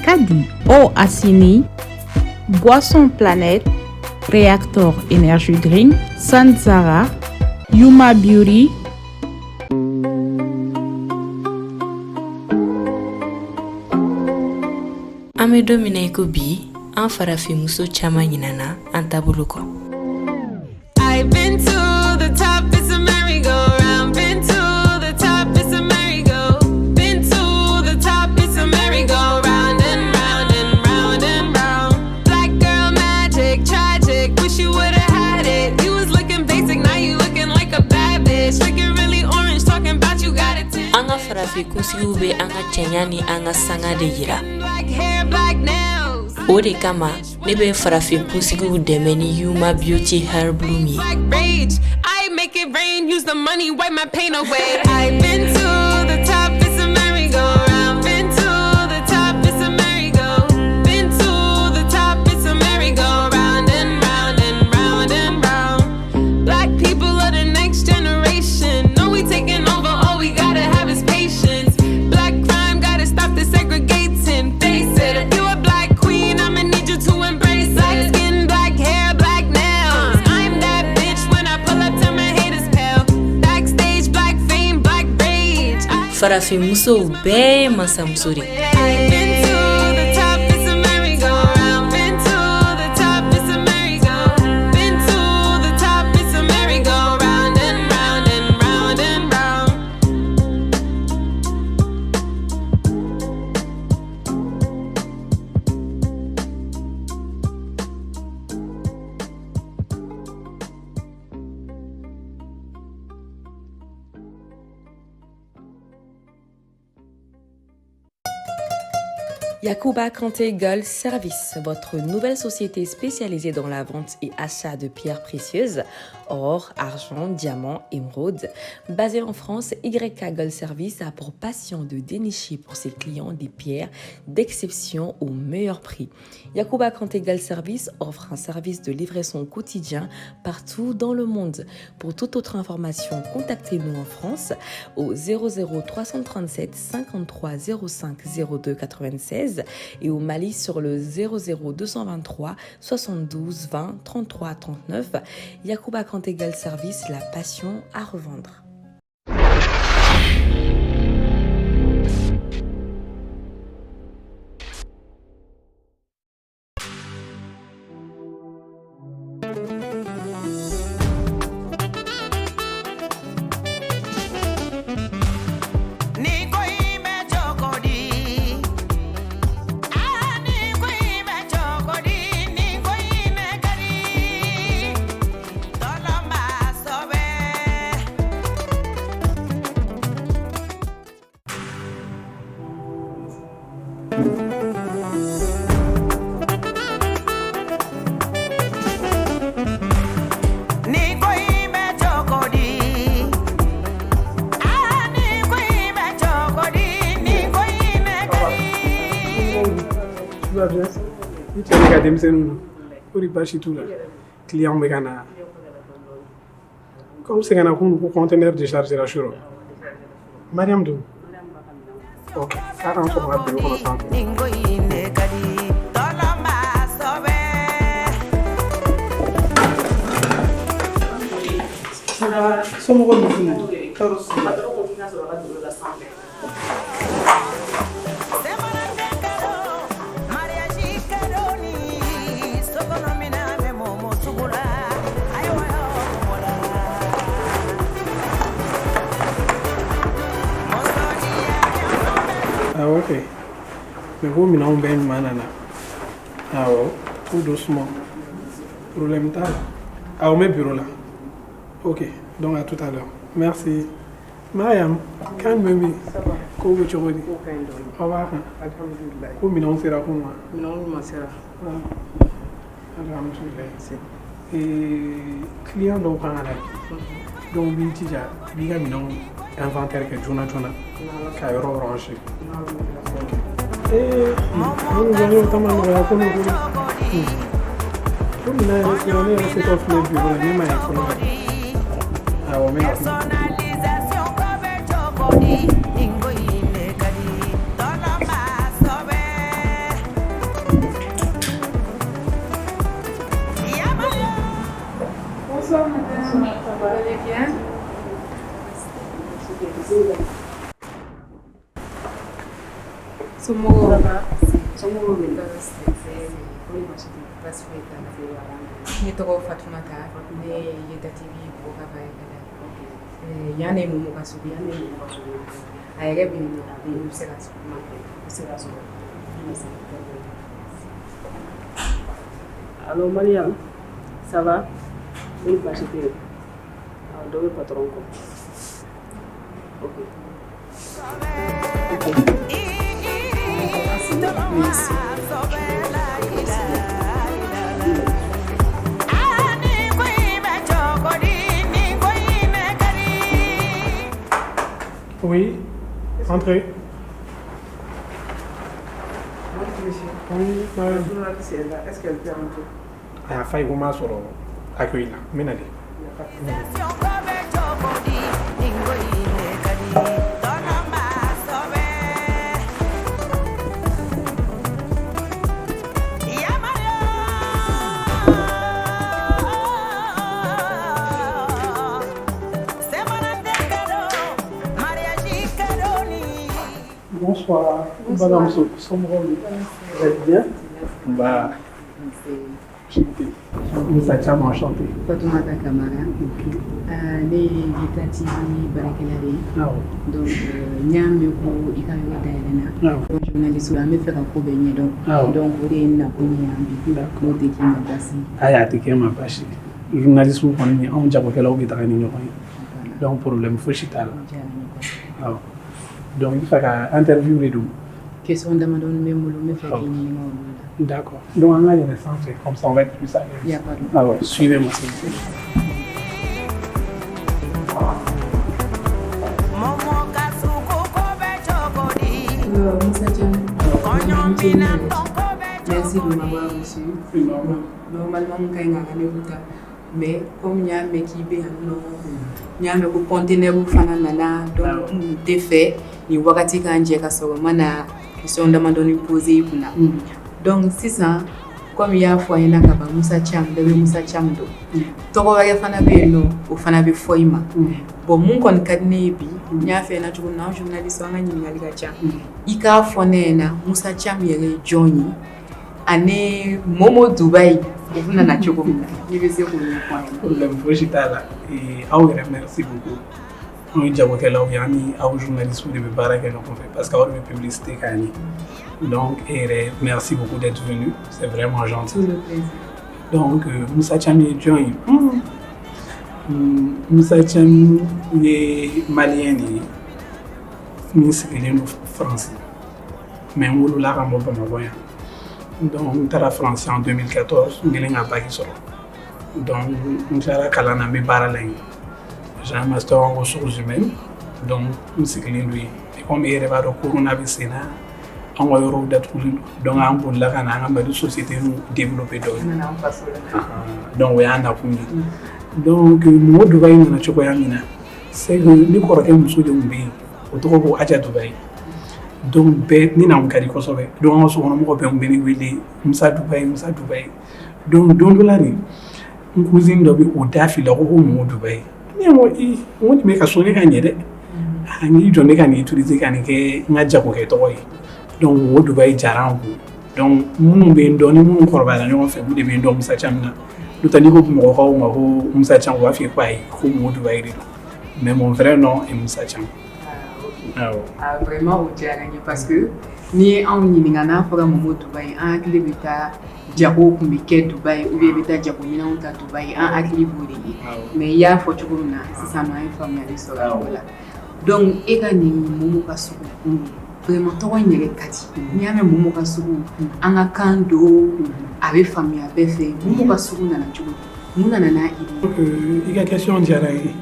Kadi, Eau Assini, Boisson Planète, Reactor Energy Green, Sanzara, Yuma Beauty, Ame domine ko bi an farafi muso chama nyinana an tabulu ko. I've been to the top, it's a merry-go-round. Been to the top, it's a merry-go. Been to the top, it's a merry-go-round and round and round and round. Black girl magic, tragic. Wish you would've had it. You was looking basic, now you looking like a bad bitch. Looking really orange, talking about you got it. Anga farafi kusiube anga chenyani anga sanga de yira. Black hair, black nails. Ode kama nebe farafi kusigu demeni Yuma Beauty Hair Bloomy. Black rage, I make it rain, use the money, wipe my pain away. I've been to the top, it's a merry-go-round. Been to the top, it's a merry-go. Been to the top, it's a merry-go-round and round and round and round. Black people are the next generation. Know we taking over, all we gotta have is patience. Black crime, gotta stop the segregating. Face it, if you a black queen, I'ma need you to embrace black skin, black hair, black nails. I'm that bitch when I pull up, till my haters pale. Backstage, black fame, black rage. Farafi muso be masa musori. I've been to the top, it's a merry-go-round. Been to the top, it's a merry-go. Been to the top, it's a merry-go-round and round and round and round. Yacouba Kanté Gold Service, votre nouvelle société spécialisée dans la vente et achat de pierres précieuses, or, argent, diamants, émeraudes. Basée en France, YK Gold Service a pour passion de dénicher pour ses clients des pierres d'exception au meilleur prix. Yacouba Kanté Gold Service offre un service de livraison quotidien partout dans le monde. Pour toute autre information, contactez-nous en France au 00 337 53 05 02 96 et au Mali sur le 00 223 72 20 33 39. Yacouba Kanté Gold Service, la passion à revendre. Client megana comme c'est un conteneur de charge la churo Mariam do ok ça rend sur la bureau on attend somo ko mufuna karos ok. Mais vous, nous avons bien manana. Ah ouais, tout doucement. Problème tal. Ah, au même bureau là. Ok, donc à tout à l'heure. Merci. Mariam, quand même, comment tu vas dire? Au revoir. Alhamdulillah. Comment nous sera pour moi? Nous sera. Alhamdulillah. Et client donc en là. Donc bien déjà, bien nous inventaire que Jona qui est orange. Nous allons notamment la connaître. Comme il a c'est offre le bureau, il m'a informé. Ah ouais, merci. Somos ne tɔgɔ Fatumata ne ye datibi bɔ ka ba ye yan ne mu ka sugu a yɛrɛ bɛ yen a bɛ se ka sɔrɔ Allô Mariam, ça va? Oui, bah j'étais. Alors, demain patron quoi. Ok. Merci. Oui, entrez. Oui, madame. Est-ce qu'elle peut entrer? Ah, faille comment sur accueil là, menez. Bonsoir, madame Somron. Vous êtes bien? Bah, nous sommes enchantés. Fatoumata Kamara ne Vita TV baarakɛla de donc n y'a mɛn ko I ka yɔrɔ dayɛlɛnna journaliste an bɛ fɛ ka ko bɛɛ ɲɛdɔn donc o de ye n nakun ye yan bi n'o tɛ k'i ma basi ayi a tɛ kɛ n ma basi journaliste kɔni ni anw jagokɛlaw bɛ taga ni ɲɔgɔn ye donc problème fosi t'a la donc il faut ka interview de don question damadɔni bɛ n bolo n bɛ fɛ k'i ɲininka olu la. D'accord. Donc on a les centres, comme ça on va être plus à l'aise. Il n'y a pas de problème. Alors, suivez-moi s'il vous plaît. Merci de m'avoir reçu. Normalement, je suis un mais comme il y a un mec qui est il y a un conteneur qui est donc des faits, il y a des gens qui sont posées. Donc, c'est ça. Comme il y a un foyer, Moussa Cham, Moussa Cham. Toko wage fana be no o fana be foima bon mun kon kadne bi nya fe na tugo na journaliste wanga nyingali ga cha ika fone na Moussa Cham yele Johnny ane Momo Dubai ofuna na choko mna ni be se ko ni problème fojitala et aw merci beaucoup on jabo kala o yani aw journaliste de be baraka no fait parce que aw be publicité kani donc merci beaucoup d'être venu c'est vraiment gentil. Donc, Moussa Cham est Johnny. Moussa Cham est malien et ministre français. Mais on l'a ramené pour ma voyage. Donc, je suis français en 2014, je suis pas qui donc, je suis allé à la Baraleng. J'ai un master en ressources humaines. Donc, je suis allé lui. Et comme il y a le coronavirus, on va y donc on peut la une société développée donc on a donc moi Dubaï na chokoyamina c'est que ni ko rake muso de mbi o to ko aja Dubaï donc be ni na ngari ko sobe donc on so mo ko be mbeni wili Moussa Dubaï donc don la ni cousine do bi o dafi la ko mo Dubaï ni mo me ka so ni ka nyede ani jonne ka ni utiliser kan ke ngaja ko ke to yi donc o Dubaï jaran ko donc mun be ndoni mun korba la ñoo fe mu de be ndom Moussa Cham na lu tani ko mo ko ma ko Moussa Cham wa fi kwai ko mo Dubaï ri mais mon vrai nom est Moussa Cham. Vraiment au jarani parce que ni en ni ngana fora mo Dubaï en akili beta jago ko mi ke Dubaï ou bien beta jago ni na on Dubaï en akili bodi mais ya fo chugumna c'est ça ma information sur la donc e ka ni mo ka su vraiment tɔgɔ in yɛrɛ ka di n'i y'a mɛn Momo ka sugu an ka kan don a bɛ faamuya bɛɛ fɛ Momo ka sugu nana cogo di mun nana n'a i ka question diyara ye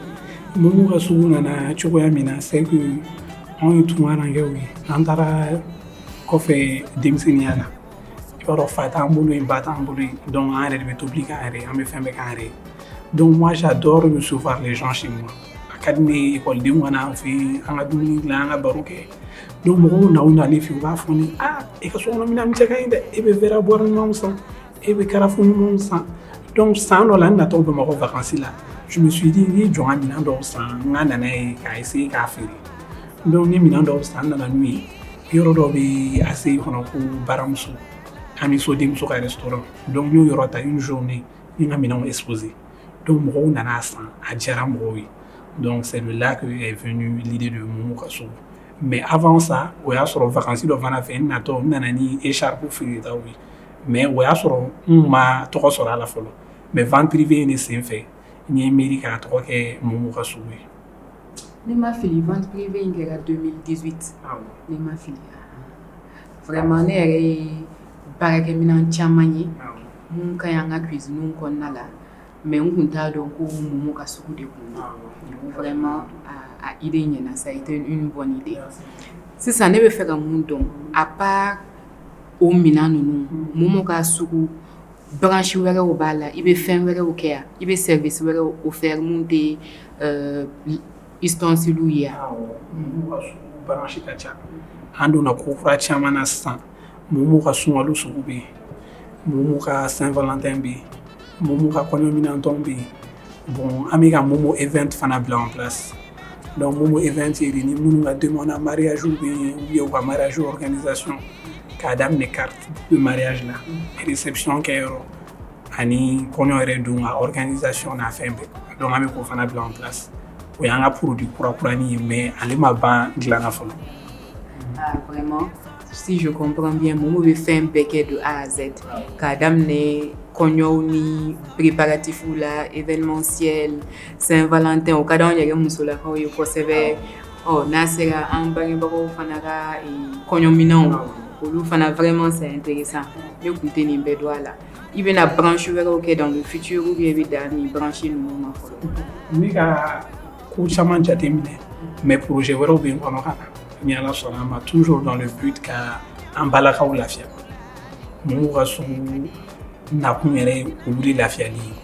Momo ka sugu nana cogoya min na c'est que anw ye tunkarakɛw ye an taara kɔfɛ denmisɛnniya la i b'a dɔn fa t'an bolo yen ba t'an bolo yen donc an yɛrɛ de bɛ tobili k'an yɛrɛ ye an bɛ fɛn bɛɛ k'an yɛrɛ ye donc moi j'adore recevoir les gens chez moi a ka di ne ye ekɔlidenw ka na an fɛ yen an ka dumuni dilan an ka baro kɛ donc mɔgɔw na ne fɛ u b'a fɔ ne e ka sokɔnɔ minɛn cɛ ka ɲi dɛ e bɛ verre à boire ɲumanw san e bɛ karafu ɲumanw san donc san dɔ la n natɔ Bamakɔ vacances la je me suis dit ni jɔn ka minɛn dɔw san n ka nana ye k'a essayer k'a feere donc ni minɛn dɔw san n nana n'u ye yɔrɔ dɔ bɛ ACI kɔnɔ ko baramuso ami so denmuso ka restaurant donc n y'o yɔrɔ ta une journée ni n ka minɛnw exposé donc mɔgɔw nana san a diyara mɔgɔw ye donc c'est de là que est venue l'idée de Mumu ka sugu mais avant ça o y'a sɔrɔ vacances dɔ fana fɛ n natɔ n nana ni écharpe feeretaw ye mais o y'a sɔrɔ n ma tɔgɔ sɔrɔ a la fɔlɔ mais vente privée in de sen fɛ n ye miiri k'a tɔgɔ kɛ Mumu ka sugu ye. Ne ma fili vente privée in kɛra 2018 ne ma fili vraiment ne yɛrɛ ye baarakɛminɛn caman ye mun ka ɲi an ka cuisine kɔnɔna la mais n kun t'a dɔn ko Mumu ka sugu de kun don vraiment a idée ɲɛna ça a été une bonne idée sisan ne bɛ fɛ ka mun dɔn à part o minɛn ninnu Mumu ka sugu branche wɛrɛw b'a la i bɛ fɛn wɛrɛw kɛ yan i bɛ service wɛrɛw offert mun tɛ ustensiles ye yan. Mumu ka sugu branche ka ca an donna ko kura caman na sisan Mumu ka sunkalo sugu bɛ yen Mumu ka Saint-Valentin bɛ yen Mumu ka kɔɲɔminɛntɔn bɛ yen bon an bɛ ka Mumu event fana bila en place donc Mumu event ye ni minnu ka demande en mariage bɛ yen ou bien u ka mariage organisation k'a daminɛ carte de mariage la réception kɛyɔrɔ ani kɔɲɔ yɛrɛ don a organisation n'a fɛn bɛɛ donc an bɛ k'o fana bila en place o y'an ka produit kurakurani ye mais ale ma ban dilanna fɔlɔ. Vraiment si je comprends bien Mumu bɛ fɛn bɛɛ kɛ de A à Z k'a daminɛ kɔɲɔw ni préparatifs la événementiel Saint-Valentin o ka d'anw yɛrɛ musolakaw ye kosɛbɛ n'a sera an bangebagaw fana ka kɔɲɔminɛnw olu fana vraiment c'est intéressant ne kun tɛ nin bɛɛ dɔn a la i bɛna branche wɛrɛw kɛ dans le futur ou bien i bɛ dan nin branche ninnu ma fɔlɔ. Ne ka ko caman jateminɛ mais projet wɛrɛw bɛ n kɔnɔ ka na ni Ala sɔnna a ma toujours dans le but ka an balakaw lafiya Mumu ka sugu nakun yɛrɛ ye olu de lafiyali ye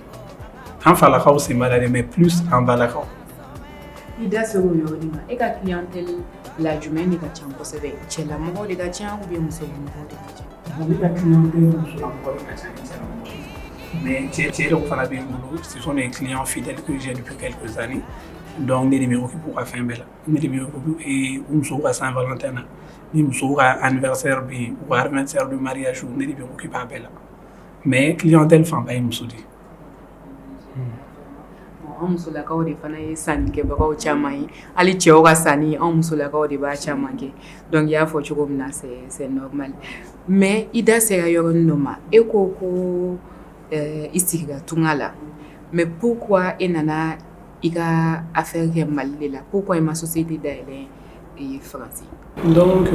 an falakaw sen b'a la dɛ mais plus an balakaw. I da sera o yɔrɔ ma e ka clientèle la jumɛn de ka ca kosɛbɛ cɛlamɔgɔw de ka ca ou bien musolamɔgɔw de ka ca. Ne ka clientèle musolamɔgɔw de ka ca ni cɛlamɔgɔw mais cɛ dɔw fana bɛ n bolo ce sont des clients fidèles que j'ai depuis quelques années donc ne de bɛ occuper u ka fɛn bɛɛ la ne de bɛ occuper u musow ka Saint-Valentin na ni musow ka anniversaire bɛ yen u ka anniversaire de mariage ne de bɛ occuper a bɛɛ la mais clientèle fanba ye muso de ye. An musolakaw de fana ye sannikɛbagaw caman ye hali cɛw ka sanni an musolakaw de b'a caman kɛ donc i y'a fɔ cogo min na c'est normal mais i da sera yɔrɔnin dɔ ma e ko i sigira tunga la mais pourquoi e nana i ka affaire kɛ Mali de la pourquoi i ma société dayɛlɛ Faransi. donc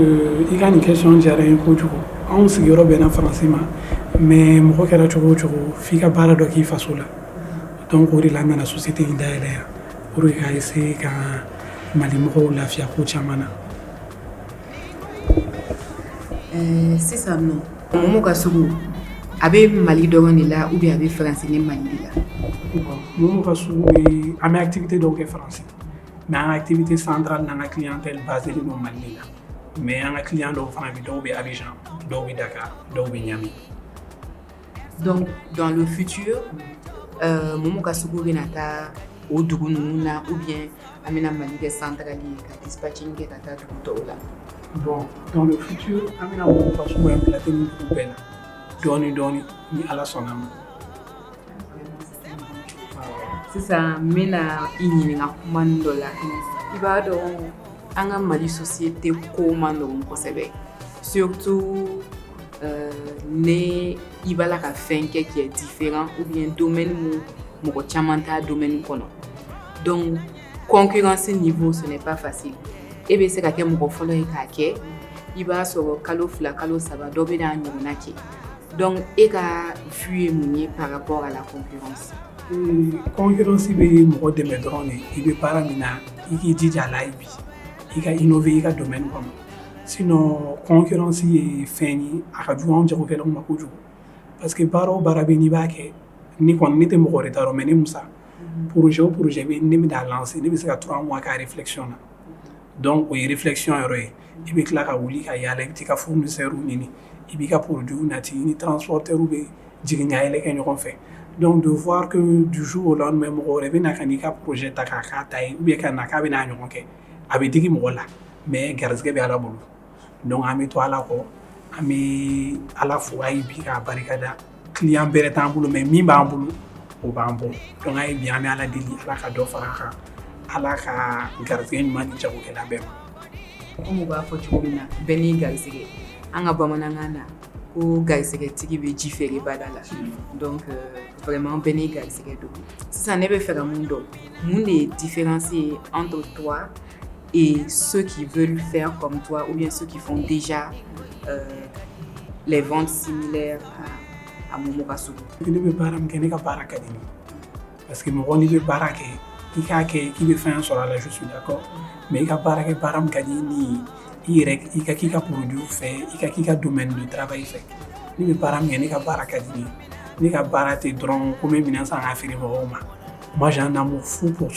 i ka nin question diyara n ye kojugu anw sigiyɔrɔ bɛnna Faransi ma mais mɔgɔ kɛra cogo o cogo f'i ka baara dɔ k'i faso la donc o de la n nana société in dayɛlɛ yan pour que ka essayer ka Mali mɔgɔw lafiya ko caman na. Sisan nɔ Mumu ka sugu a bɛ Mali dɔrɔn de la ou bien a bɛ Faransi ni Mali de la. Mumu ka sugu bɛ an bɛ activité dɔw kɛ Faransi mais an ka activité centrale n'an ka clientèle basée don Mali de la mais an ka client dɔw fana bɛ dɔw bɛ Abidjan dɔw bɛ Dakar dɔw bɛ Niamey. Donc dans le futur Mumu ka sugu bɛna taa o dugu ninnu na ou bien an bɛna Mali kɛ centrale ye ka dispatching kɛ ka taa dugu tɔw la. Bon dans le futur an bɛna Mumu ka sugu implanter nin dugu bɛɛ la dɔɔni dɔɔni ni Ala sɔnna a ma. Sisan n bɛna i ɲininka kuma dɔ la i b'a dɔn an ka Mali société ko man nɔgɔn kosɛbɛ surtout ne i b'a la ka fɛn kɛ qui est différent ou bien domaine mun mɔgɔ caman t'a domaine kɔnɔ donc concurrence niveau ce n'est pas facile e bɛ se ka kɛ mɔgɔ fɔlɔ ye k'a kɛ i b'a sɔrɔ kalo 2 kalo 3 dɔ bɛ n'a ɲɔgɔnna kɛ donc e ka vue ye mun ye par rapport à la concurrence. Concurrence bɛ mɔgɔ dɛmɛ dɔrɔn de i bɛ baara min na i k'i jija a la ye bi i ka innover i ka domaine kɔnɔ sinon concurrence ye fɛn ye a ka jugu anw jagokɛlaw ma kojugu parce que baara o baara bɛ n'i b'a kɛ ni kɔni ne tɛ mɔgɔ wɛrɛ ta yɔrɔ mais ne Musa projet o projet bɛ ne bɛ n'a lancer ne bɛ se ka 3 mois k'a réflexion na donc o ye réflexion yɔrɔ ye i bɛ tila ka wuli ka yaala i bɛ t'i ka fournisseur ɲini i b'i ka produit nati i ni transporteur bɛ jigin ɲayɛlɛ kɛ ɲɔgɔn fɛ donc de voir que du jour au lendemain mɔgɔ wɛrɛ bɛ na ka n'i ka projet ta k'a k'a ta ye ou bien ka na k'a bɛ n'a ɲɔgɔn kɛ a bɛ digi mɔgɔ la mais garisɛgɛ bɛ Ala bolo Donc an bɛ to Ala kɔ an bɛ Ala fo a ye bi k'a barikada client bɛrɛ t'an bolo mais min b'an bolo o b'an bɔ donc an ye bi an bɛ Ala deli Ala ka dɔ fara a kan Ala ka garisɛgɛ ɲuman ni jagokɛla bɛɛ ma. Comme u b'a fɔ cogo min na bɛɛ n'i garisɛgɛ an ka bamanankan na ko garisɛgɛtigi bɛ ji feere bada la donc vraiment bɛɛ n'i garisɛgɛ don sisan ne bɛ fɛ ka mun dɔn mun de ye différence ye entre toi et ceux qui veulent faire comme toi ou bien ceux qui font déjà les ventes similaires à Momo ka sugu. Ne bɛ baara min kɛ ne ka baara ka di ne parce que mɔgɔ n'i bɛ baara kɛ i k'a kɛ k'i bɛ fɛn sɔrɔ a la je suis d'accord mais i ka baara kɛ baara min ka di ni i yɛrɛ i ka k'i ka produit fɛ i ka k'i ka domaine de travail fɛ ne bɛ baara min kɛ ne ka baara ka di ne ka baara tɛ dɔrɔn ko n bɛ minɛn san k'a feere mɔgɔw ma moi j'ai un amour fou pour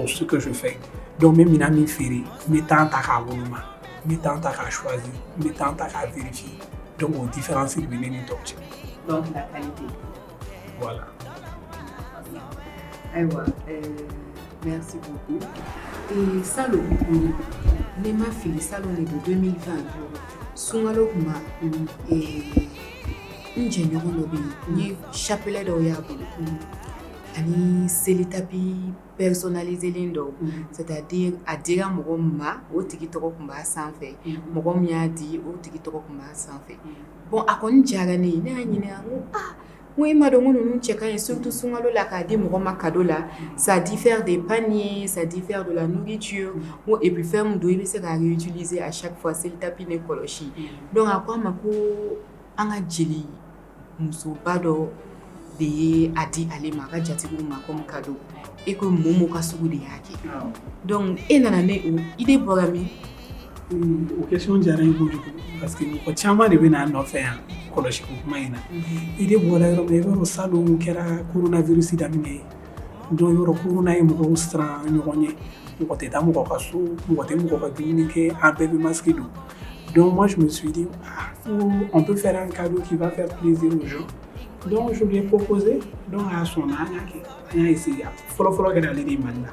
ce que je fais donc n bɛ minɛn min feere n bɛ temps ta k'a woloma n bɛ temps ta k'a choisir n bɛ temps ta k'a vérifier donc o différence de bɛ ne ni tɔw cɛ. Donc la qualité. Voilà. Aïwa, merci beaucoup. Et Salon, les mafis, Salon est de 2020. Sungalo kuma et ingénieur lobby, ni chapelet d'oyabo. Ani selitapi personnalisé lindo, c'est-à-dire à dire à Mogoma, au tiki toko kumba sans fait, Mogom ya dit au tiki toko kumba sans fait. Bon, à quoi ni jarani, ni oui, madame, nous checkons surtout sungalo la kadi Mogoma cadeau là, ça diffère des paniers, ça diffère de la nourriture, et puis faire mon doigt, c'est à réutiliser à chaque fois, c'est le tapis d'écologie. Donc, à quoi ma ko anga jeli, muso bado. De adi ale maka jatigu ma comme cadeau et que Momo ka sugu de yake donc et nanane o ide borami o question jara ibo du parce que ko chama de bena no fe yan koloshi ko kuma ina ide bora yoro me yoro salon kera coronavirus damine do yoro corona e mo ustra nyogonye ko te tamu ko kasu ko te mo ko dini ke un peu masque do donc moi je me suis dit on peut faire un cadeau qui va faire plaisir aux gens. Donc je lui ai proposé donc à son âge il a essayé follow que d'aller des mandat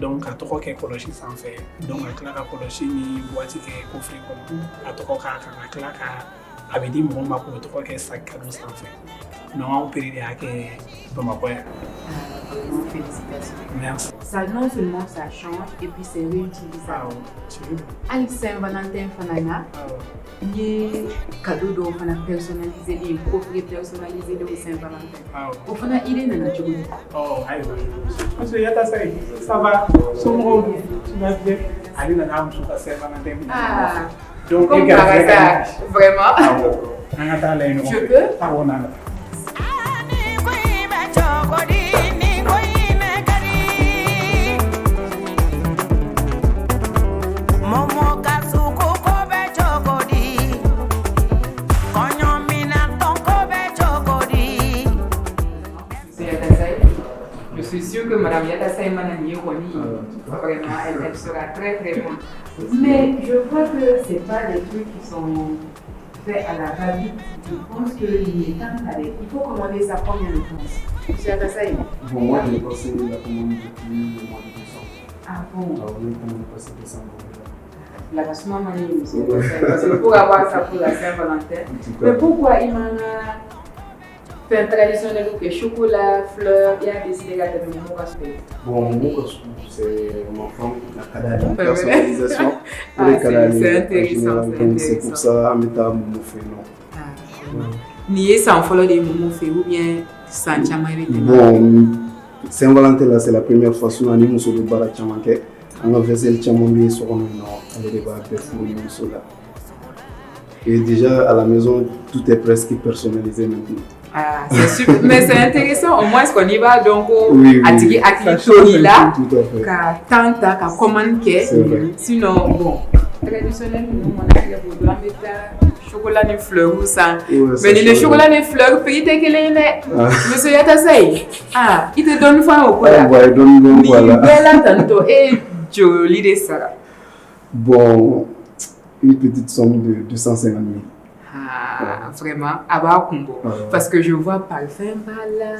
donc à trois que colocher sans faire donc à clara colocher ni boîte que coffret comme à trois à clara avait dit mon ma pour trois que sac cadeau sans faire non on peut dire que bon ma quoi félicitations. Merci. Ça non seulement ça change et puis c'est réutilisable. À Saint-Valentin fanana ni cadeau do fana personnalisé des coffrets personnalisés de Saint-Valentin. Au fana il est dans la journée. Oh, aïe. Parce que y a ta ça va. Son rôle, tu vas bien. Allez dans la maison passer Saint-Valentin. Ah. Donc comme par hasard, vraiment. Je peux. Ah on a. Je suis sûre que Madame Yata Saïmanani vraiment, elle sera très très bonne. Mais je crois que ce n'est pas des trucs qui sont faits à la va-vite. Je pense qu'il est temps d'aller. Il faut commander ça combien de temps? Monsieur Yata Saï? Bon, moi j'ai passé la commande depuis le mois de décembre. Ah bon? Alors on est passé décembre. La Kasuma Mani, monsieur Yata Saï, parce que pour avoir ça pour la Saint-Valentin. Mais pourquoi il m'a fait traditionnel ou que chocolat, fleurs, il a décidé de garder le Momo Kaspe? Bon, Momo c'est mon femme, la personnalisation pour les Kadali. C'est intéressant. Donc c'est pour ça que je Momo fait non. Ni sans follow des Momo fait ou bien sans Chamay? Bon, Saint-Valentin là c'est la première fois que nous avons fait le bar à Chamanke. On a fait le Chamambi sur un an, on a débattu pour le là. Et déjà à la maison, tout est presque personnalisé maintenant. Ah, c'est super, mais c'est intéressant, au moins ce qu'on y va donc à Tigui là, qu'à tanta, qu'à commander, sinon bon, traditionnellement on a des chocolat de fleurs ou ça, mais le chocolat de fleurs, pays tel qu'il est, monsieur Yata Saï, ah, il te donne faim au cola, il donne voilà, belle tantôt et joli de ça. Bon, une petite somme de 250 000. Ah, vraiment, à Bakumbo. Parce que je vois parfum bala,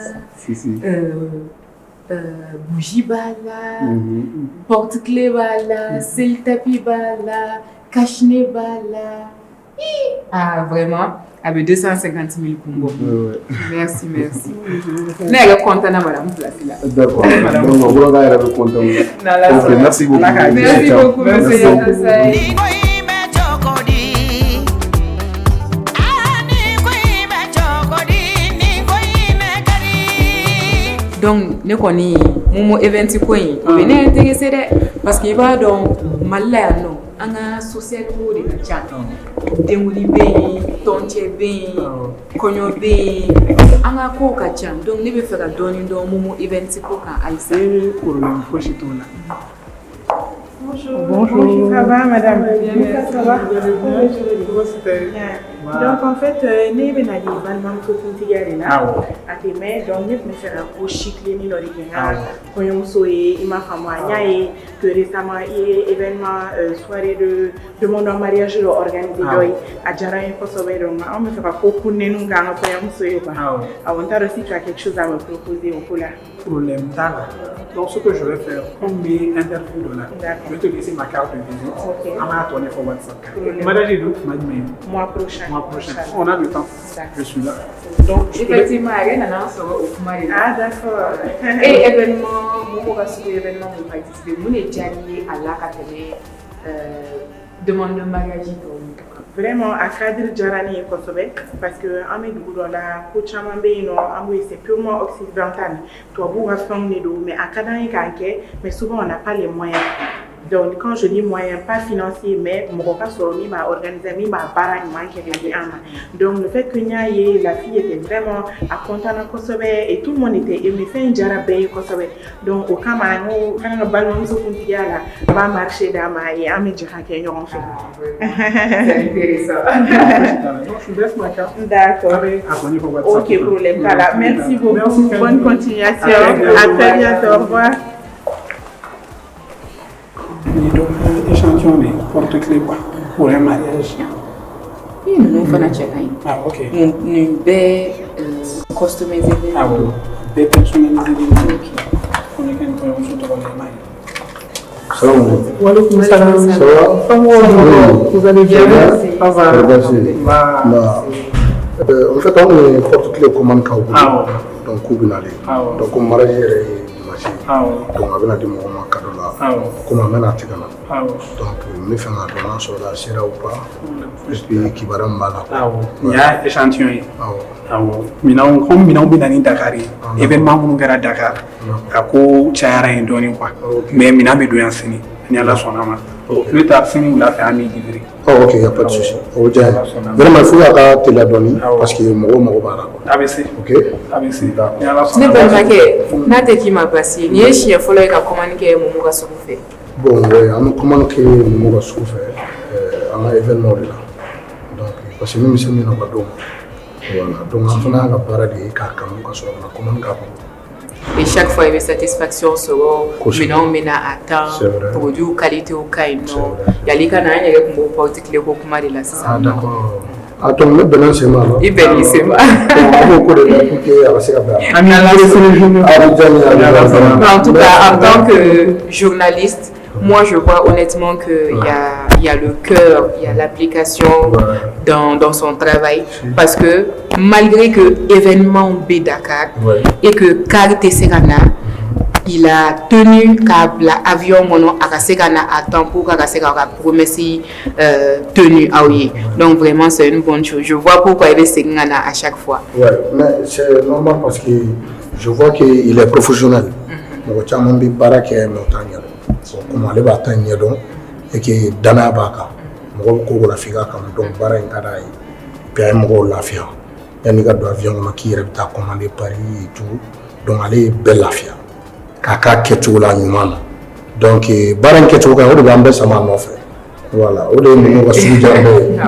bougie bala, porte-clés bala, c'est le tapis bala, Kachne Bala. Ah, vraiment, avec 250 000 Congo. Merci. N'est-ce pas content, madame? D'accord. Donc, vous avez content. Merci beaucoup. Merci beaucoup, monsieur Yassai. Donc, ne connais mon event coin. Il est intéressé parce qu'il va donc malaya non. Anga social mode na chan. Demuli be, tonche be, konyo be. Anga ko ka chan. Donc ne be faire donner donc mon event ko kan aisa. Pour le prochain Bonjour. Ça va, madame? Bien, ça va? Comment c'était? Donc, en fait, nous avons dit que nous avons fait donc nous faire un chic, nous que récemment, il y a un événement, soirée de mon mariage organisé à Djaraï Kosovo. Donc, on me fait pas beaucoup de nous gagner avant de aussi tu as quelque chose à me proposer au cola. Problème là. Donc, ce que je vais faire, comme mes interviews là, je vais te laisser ma carte de visite. Ok. On va tourner sur WhatsApp. Madame, j'ai d'autres mois prochain. On a le temps. Je suis là. Donc, effectivement, il y a un an au Kumari. Ah, d'accord. Et événement, mon événement, vous participez. Vous êtes déjà lié à l'Académie demande de mariage. Vraiment, à cadre Djarani et Kosovo, parce que Amédou, dans la Kouchamambé, c'est purement occidental. Toi, vous avez mais à Kadani Kanké, mais souvent on n'a pas les moyens. Donc, quand je dis moyens, pas financiers, mais mon repas sur m'a organisé, m'a barrage, donc, le fait que la fille était vraiment à Contana Kosovo et tout le monde était aimé, fait une Djarabé Kosovo. Donc, au Kamano, quand on a ballon, on va marcher dans ma et Amédjara qui est en fait. C'est intéressant. Donc, je laisse ma carte. D'accord. Ok, problème. Voilà. Merci beaucoup. Bonne continuation. À très bientôt. Au revoir. Donc, échantillonner porte-clés pour un mariage. Oui, nous faisons un check-in. Ah, ok. Nous devons customiser. Ah, oui. Des personnaliser. Ok. On est quand même sur le mariage. Salam. Ça va? Vous allez bien? Ça va. En fait, on est porte-clés commande Kaoui. Donc, Koubinali. Donc, on mariage est dimanche. Donc, on a dit mon cadeau là. Comme on a dit donc, nous faisons un don sur la sera ou pas. Et puis, qui va dans Mala. Il y a échantillon. Maintenant, comme nous sommes Dakar, événement nous à Dakar. À quoi Tchara est donné quoi. Mais nous avons besoin de signer. Nous avons son nom. Plus tard, si nous l'avons fait à midi. Ok, il n'y a pas de souci. Vraiment, il faut que tu la donnes parce que moi, ABC. Ok. ABC. Ce n'est pas mal que qui m'a passé. Ni est chien follow ka communiquer mon mot sur fait. Bon, oui, on communiquer mon mot sur fait. Un événement là. Donc, parce que même si nous n'avons pas d'homme, voilà. Donc, on a un paradis qui a communiqué. Et chaque fois, il y a une satisfaction sur maintenant, on à temps, produit ou qualité au cas. Il y a les canaux, il y a des particuliers au Kumari là. Ah, d'accord. Attends, mais ben c'est mal. Et ben c'est mal. En tout cas, en tant que journaliste, moi je vois honnêtement qu'il y a le cœur, il y a l'application dans son travail. Parce que malgré que l'événement B Dakar et que Karité Serana, il a tenu l'avion à temps pour promessi tenu. Donc vraiment c'est une bonne chose. Je vois pourquoi il est à chaque fois. Ouais, mais c'est normal parce que je vois qu'il est professionnel. Donc il y a des comme on va attendre et que dana baka mo ko la figa kam donc bara ngada yi puis mo la fia yani ga do avion ma ki rebta commander Paris et tout donc aller belle afia kaka ketu la nyuma donc bara ketu ga o ba sama no fait voilà o de mo ga su jambe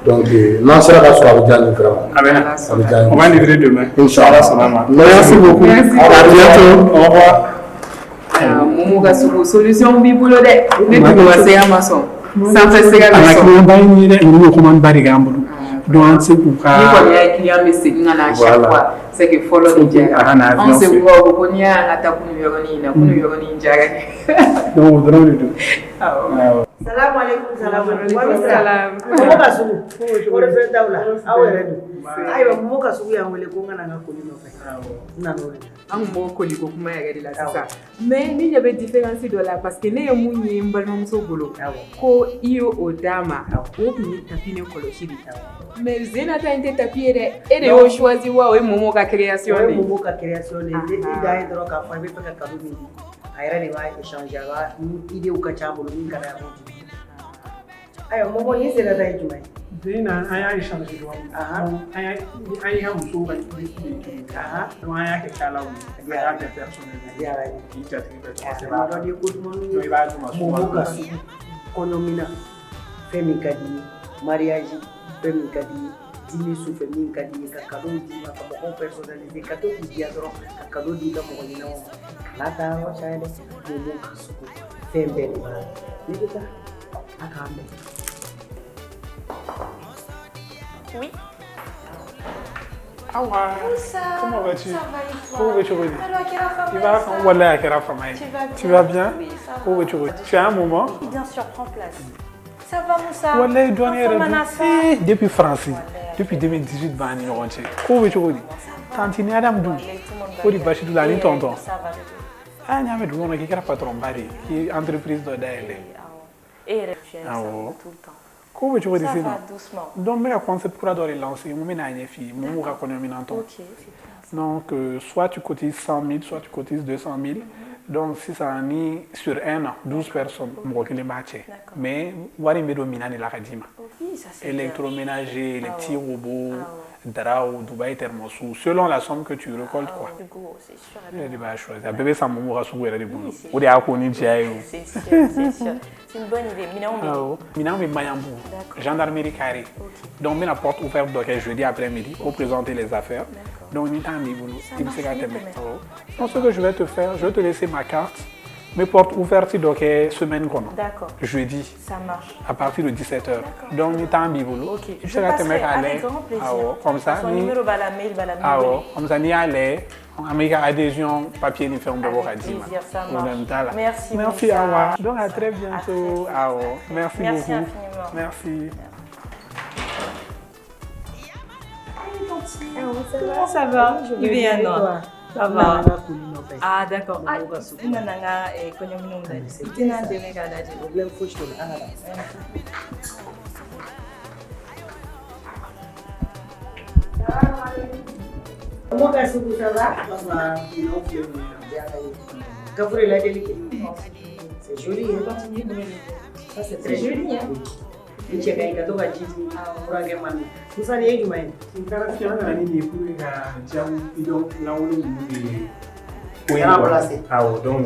donc non sera ka so abidjan vraiment on va livrer demain inchallah salama merci beaucoup à bientôt au revoir. Momo ka solution bi bolo de ne ko wase amason sans faire ça la client ba ni de nous commande bari gambulu donc c'est pour ka ni ko ya client be segna na chaque fois c'est que follow the jara on se voit ko nya ata kunu yoroni na kunu yoroni jara donc on donne le Salam alaikum. Salam alaikum. Salam. Momo ka sugu. O de fɛ daw la. Aw yɛrɛ don. Ayiwa momo ka sugu y'an wele ko n kana n ka koli nɔfɛ. N nana o de la. An b'o koli ko kuma yɛrɛ de la sisan. Mais ni ɲɛ bɛ différence dɔ la parce que ne ye mun ye n balimamuso bolo ko i y'o o d'a ma o tun ye tapi ni kɔlɔsi de. Mais Zena ta in tɛ tapi ye dɛ. E de y'o choisi wa o ye Momo ka création de ye. O ye Momo ka création de ye. I dan ye dɔrɔn k'a fɔ i bɛ fɛ ka cadeau min di. A yɛrɛ de b'a échanger a b'a idéw ka ca a bolo min ka d'a ye. Ayiwa Momo ni Zena ta ye jumɛn ye? Zena an y'a échanger dɔrɔn. An y'i ka muso ka liste de kɛ. Donc an y'a kɛ kalaw ye. A y'a kɛ personnel ye. K'i jatigi bɛɛ tɔgɔ sɛbɛn. Dɔ de ye ko duman i b'a d'u ma Momo ka sugu kɔɲɔ min na fɛn min ka di ye mariage fɛn min ka di ye dîner su fɛ min ka di ye ka cadeau d'i ma ka mɔgɔw personnaliser ka to k'i diya dɔrɔn ka cadeau di i ka mɔgɔ ɲɛnamaw ma kana taa yɔrɔ caya dɛ Momo ka sugu fɛn bɛɛ de b'a la ne bɛ taa a k'an mɛn. Oui. Awa, comment vas-tu? Comment vas-tu, Rudy? Tu vas Voilà, tu vas bien? Oui, ça va. Comment vas-tu, Rudy? Tu as un moment? Oui, bien sûr, prends place. Ça va, Moussa? Voilà, il doit depuis France, depuis 2018, Bani Ronche. Comment vas-tu, Rudy? Tantine Adam Dou. Rudy Bachidou, la ligne tonton. Ça va. Ah, il y a un douane qui est patron Bari, qui est entreprise de Daïle. Et tu aimes ça tout le temps. Comment tu veux dire ça? Va doucement. Donc, mais le concept pour adorer lancer, on met une fille, mon mot reconnaît maintenant. Donc, soit tu cotises 100 000, soit tu cotises 200 000. Donc, si ça en est sur un an, 12 personnes, on va les matcher. Mais, on va les dominer la radima. Électroménager, les petits robots, Drao, Dubaï, Thermosou, selon la somme que tu récoltes, quoi. C'est sûr. Il y a bébé sans mon rassuré, il y a des boulots. Ou des acconis, c'est sûr, c'est sûr. C'est une bonne idée. Minam est Mayambou, gendarmerie carré. Donc, on a porte ouverte jeudi après-midi pour présenter les affaires. Donc, on est en niveau. Donc, ce que je vais te faire, je vais te laisser ma carte. Mes portes ouvertes donc semaine qu'on a. D'accord. Jeudi. Ça marche. À partir de 17h. Donc, on est en bibolo. Ok. Je passerai avec grand plaisir. Comme ça. Son numéro va la mail. Comme ça, on y allait. On a adhésion, papier, ni ferme de vos radis. Ça marche. Merci. Merci, Awa. Donc, à très bientôt. Merci beaucoup. Merci infiniment. Merci. Comment ça va? Je vais bien, non? Ça va. Ah, d'accord. Ah, tu m'as dit que tu m'as dit que tu m'as dit que tu m'as dit Momo ka sugu, ça va? Gafouré la délicat. C'est joli, hein? Ça, c'est très joli, hein? Il y a des gâteaux à Gigi pour un gamin. Vous savez, il y a des donc,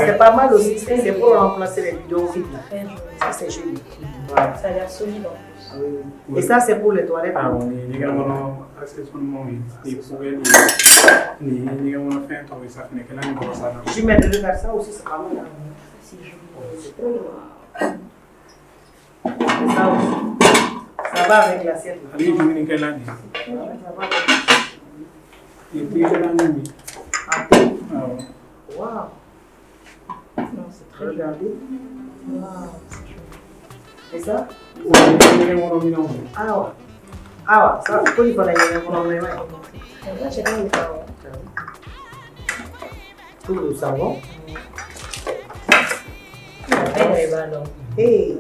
c'est pas mal aussi, c'est pour remplacer les bidons vides. Ça, c'est joli. Ça a l'air solide en plus. Et ça, c'est pour les toilettes. Je m'aiderais faire ça aussi, c'est pas mal. C'est trop loin. Ça aussi. Ça va avec l'assiette. Wow. Non, c'est très regardez. Wow. Et ça? Ah, ça, c'est quoi il fallait y avoir? Là, j'ai rien de tout le savon. Hey,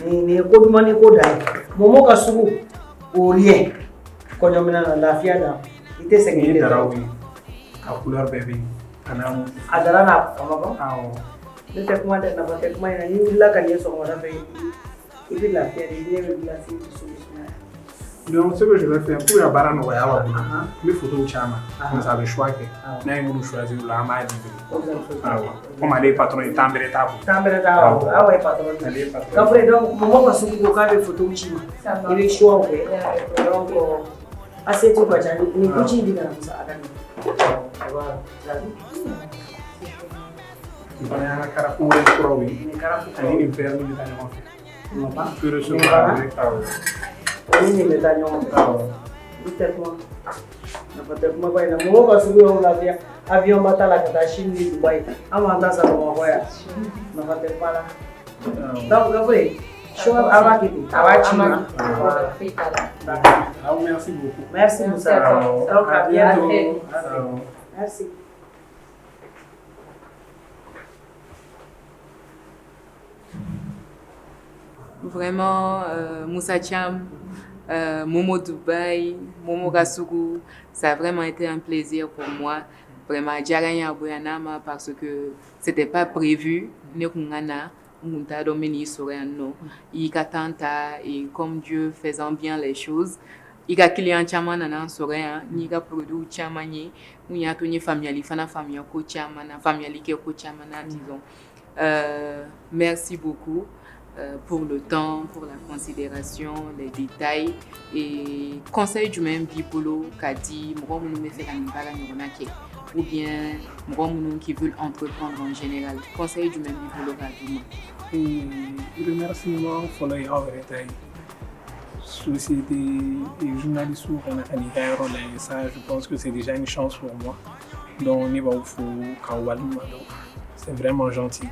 ni koduma ni kodai. Momo ka sugu orien. Konyo mina la fiada. Ite sengile darawi. A couleur bébé. Anam. Adara na amako. Ah. Ne te kuma de na ba te kuma ina ni la kan yeso ngora fe. Ite la fiada ni le la fi solution. Donc, ce que je vais faire pour la barre noire, mes photos au chama, comme ça, le choix que nous choisir la maille. Comme aller patron et tamber table. Tamber table, ah ouais, patron. Après, donc, mon va se couper des photos au chima. Il est choix, donc, assez tout va jamais. Ni kuchi dit comme ça, voilà. Il va y avoir un caractère pour oui. Il est permis de faire un fait. Non pas. Tu recevoir avec ta. Ini metanya mau tahu, itu semua. Dapat semua bayi. Mau kasih dia orang lagi. avion bata la kata Chine ni Dubaï ama anda sa Bamakɔ yan nafa tɛ ba la donc Gabriel choix avant que Merci beaucoup. Merci Moussa. Donc à bientôt. Merci. Vraiment, Moussa Thiam, Momo Dubaï, Momo Rassougou, ça a vraiment été un plaisir pour moi. Vraiment, Djaranya Boyanama, parce que c'était pas prévu. Nekungana, Munta Domini Soreno, Ikatanta, et comme Dieu faisant bien les choses. Ika client Chaman Nana Soréen, Nika produit Chamani, Mouyatoni Family, Fana Famille, Kochamana, Family Kochamana, disons. Merci beaucoup. Pour le temps, pour la considération, les détails et conseil du même Bipolo qui a dit ou bien qui veulent entreprendre en général. Conseil du même Bipolo qui a dit. Remerciement pour les société et journalistes ou ça, je pense que c'est déjà une chance pour moi. Donc on est c'est vraiment gentil.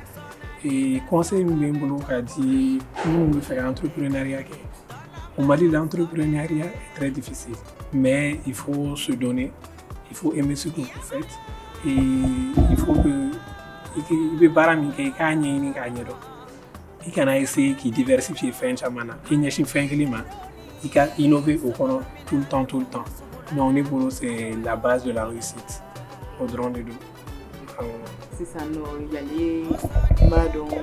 Et conseil Mbembolo a dit, nous faire entrepreneuriat. On m'a dit l'entrepreneuriat est très difficile, mais il faut se donner, il faut aimer ce que vous faites et il faut que il can essayer de diversifier fin chamana, il y a fin climat, il can innover tout le temps. Mais on est pour c'est la base de la réussite au drone de dos. C'est ça, non, il y a les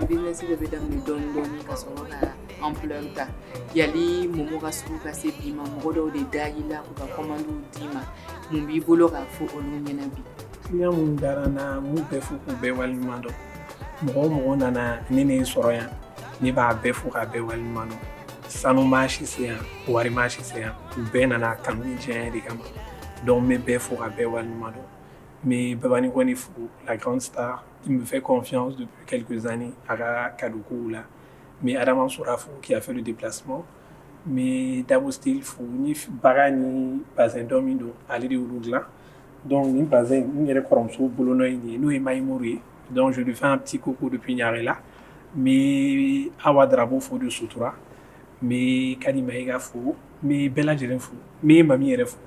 business de bedam de don ampleur ta. Il y a les momo rasou kasé bima modo de daïla ou commande dima. Mumbi bolo ka fo olunyena bi. Client mun darana mu be fo ko be wal mando. Mo nana nene soroya ni ba be fo ka be wal mando. Sanu machi c'est wari machi c'est be nana kamni jeng de kama. Donc me be fo ka be wal mando. Mais Babani Kwanifou, la grande star, il me fait confiance depuis quelques années à Kadoukou là. Mais Adam Sourafou qui a fait le déplacement. Mais Dabo Stil Fou, ni Barani, Bazin Domindo, aller de Ouloudla. Donc, ni Bazin, ni Rekoromso, Bolonoï, nous et Maïmouri. Donc, je lui fais un petit coucou depuis Nyarela. Mais Awadrabo Fou de Soutoura. Mais Kadimaïga Fou. Mais Bella Djeren Fou. Mais Mami Fou.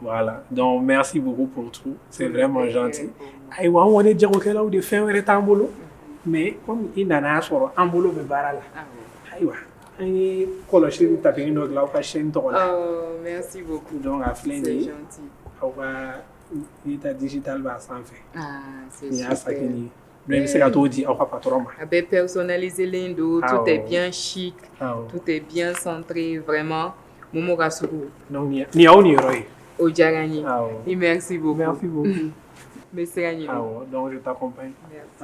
Voilà, donc merci beaucoup pour tout, c'est vraiment gentil. Aïwa, on est déjà au cas où de faire un rétambolo, mais comme il n'a pas sur un boulot de barala. Aïwa, il coloche le tapis une autre là au chaîne tourne. Oh, merci beaucoup. Donc à Flendi, c'est gentil. On va l'état digital va s'en faire. Ah, c'est super. Même si la tour dit, on va pas trop mal. Personnaliser l'indo, tout est bien chic, tout est bien centré, vraiment. Momo Rassougou. Donc ni a ni roi. Au Djarani. Et merci beaucoup. Merci beaucoup. Merci Rani. Donc je t'accompagne. Merci.